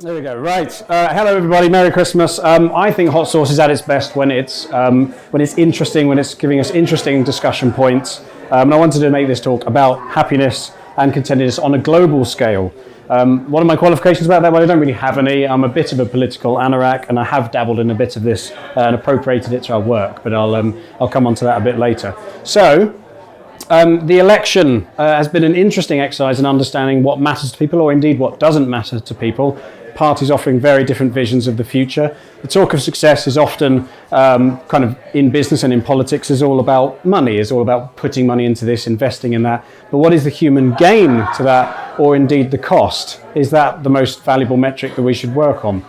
There we go. Right. Hello, everybody. Merry Christmas. I think hot sauce is at its best when it's interesting, when it's giving us interesting discussion points. And I wanted to make this talk about happiness and contentedness on a global scale. One of my qualifications about that, well, I don't really have any. I'm a bit of a political anorak, and I have dabbled in a bit of this and appropriated it to our work. But I'll come on to that a bit later. So. The election has been an interesting exercise in understanding what matters to people, or indeed what doesn't matter to people. Parties offering very different visions of the future. The talk of success is often kind of in business and in politics is all about money, is all about putting money into this, investing in that. But what is the human gain to that, or indeed the cost? Is that the most valuable metric that we should work on?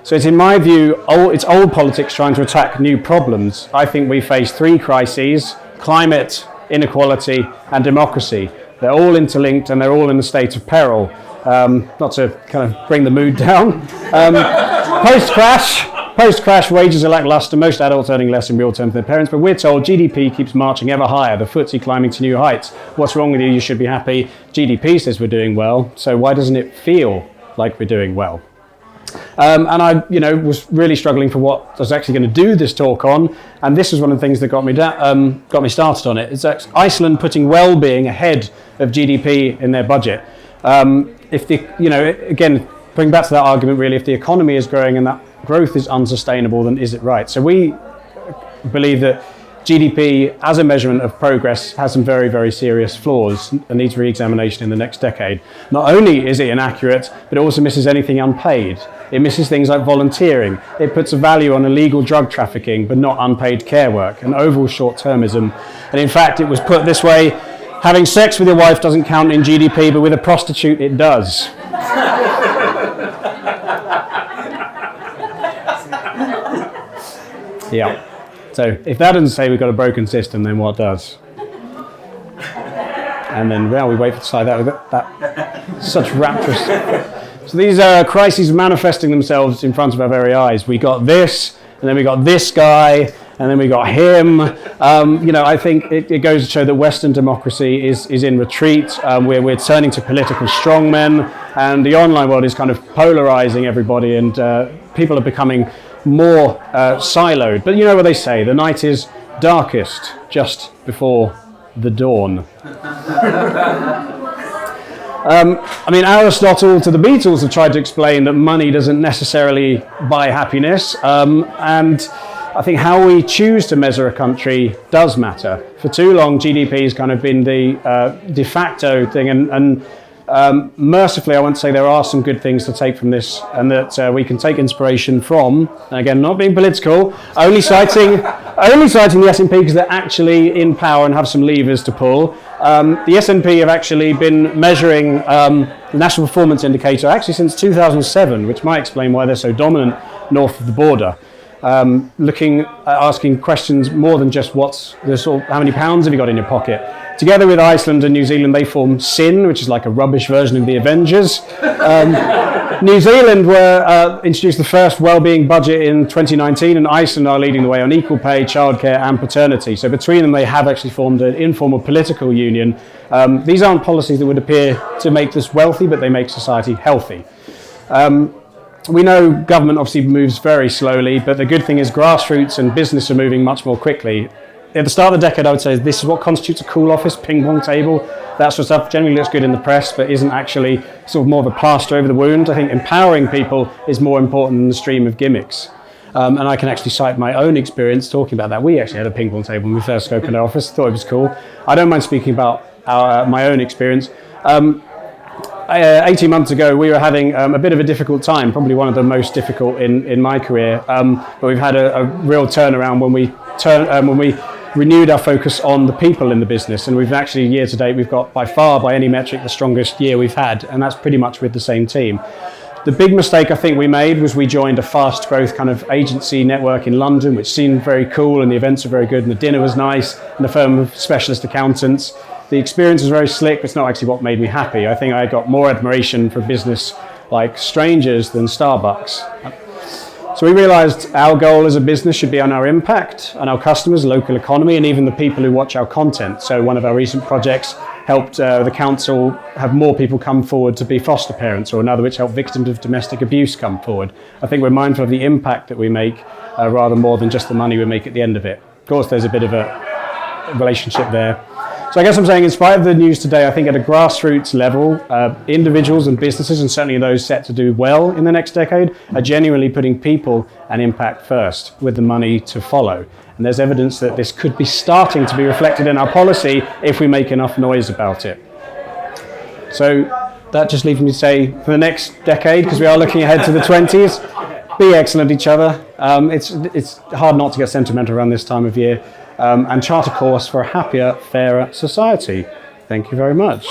So it's, in my view, it's old politics trying to attack new problems. I think we face three crises: climate, inequality and democracy. They're all interlinked and they're all in a state of peril. Not to kind of bring the mood down. Post-crash, wages are lackluster, most adults earning less in real terms than their parents, but we're told GDP keeps marching ever higher, the FTSE climbing to new heights. What's wrong with you? You should be happy. GDP says we're doing well, so why doesn't it feel like we're doing well? And I, was really struggling for what I was actually going to do this talk on, and this was one of the things that got me started on it. It's Iceland putting well-being ahead of GDP in their budget. Again, bring back to that argument, really, if the economy is growing and that growth is unsustainable, then is it right? So we believe that GDP as a measurement of progress has some very, very serious flaws and needs re-examination in the next decade. Not only is it inaccurate, but it also misses anything unpaid. It misses things like volunteering. It puts a value on illegal drug trafficking, but not unpaid care work, and overall short-termism. And in fact, it was put this way: having sex with your wife doesn't count in GDP, but with a prostitute it does. Yeah. So if that doesn't say we've got a broken system, then what does? And then, well, we wait for decide that such rapturous. So these crises manifesting themselves in front of our very eyes. We got this, and then we got this guy, and then we got him. I think it goes to show that Western democracy is in retreat. We're turning to political strongmen, and the online world is kind of polarizing everybody, and people are becoming more siloed. But you know what they say, the night is darkest just before the dawn. Aristotle to the Beatles have tried to explain that money doesn't necessarily buy happiness, and I think how we choose to measure a country does matter. For too long, GDP has kind of been the de facto thing, and mercifully, I want to say there are some good things to take from this, and that we can take inspiration from. And again, not being political, only citing the S&P because they're actually in power and have some levers to pull. The S&P have actually been measuring the National Performance Indicator actually since 2007, which might explain why they're so dominant north of the border. Asking questions more than just how many pounds have you got in your pocket. Together with Iceland and New Zealand, they form SIN, which is like a rubbish version of the Avengers. New Zealand introduced the first wellbeing budget in 2019, and Iceland are leading the way on equal pay, childcare, and paternity. So between them, they have actually formed an informal political union. These aren't policies that would appear to make us wealthy, but they make society healthy. We know government obviously moves very slowly, but the good thing is grassroots and business are moving much more quickly. At the start of the decade, I would say this is what constitutes a cool office, ping pong table. That sort of stuff generally looks good in the press, but isn't actually sort of more of a plaster over the wound. I think empowering people is more important than the stream of gimmicks. And I can actually cite my own experience talking about that. We actually had a ping pong table when we first opened our office. Thought it was cool. I don't mind speaking about my own experience. 18 months ago, we were having a bit of a difficult time, probably one of the most difficult in my career. But we've had a real turnaround when we renewed our focus on the people in the business, and we've actually, year to date, we've got by far, by any metric, the strongest year we've had, and that's pretty much with the same team. The big mistake I think we made was we joined a fast growth kind of agency network in London, which seemed very cool, and the events were very good, and the dinner was nice, and the firm of specialist accountants. The experience was very slick, but it's not actually what made me happy. I think I got more admiration for business like strangers than Starbucks. So we realized our goal as a business should be on our impact, on our customers, local economy, and even the people who watch our content. So one of our recent projects helped the council have more people come forward to be foster parents, or another which helped victims of domestic abuse come forward. I think we're mindful of the impact that we make rather more than just the money we make at the end of it. Of course, there's a bit of a relationship there. So I guess I'm saying, in spite of the news today, I think at a grassroots level, individuals and businesses, and certainly those set to do well in the next decade, are genuinely putting people and impact first, with the money to follow. And there's evidence that this could be starting to be reflected in our policy if we make enough noise about it. So that just leaves me to say, for the next decade, because we are looking ahead to the 20s, be excellent to each other. It's hard not to get sentimental around this time of year. And chart a course for a happier, fairer society. Thank you very much.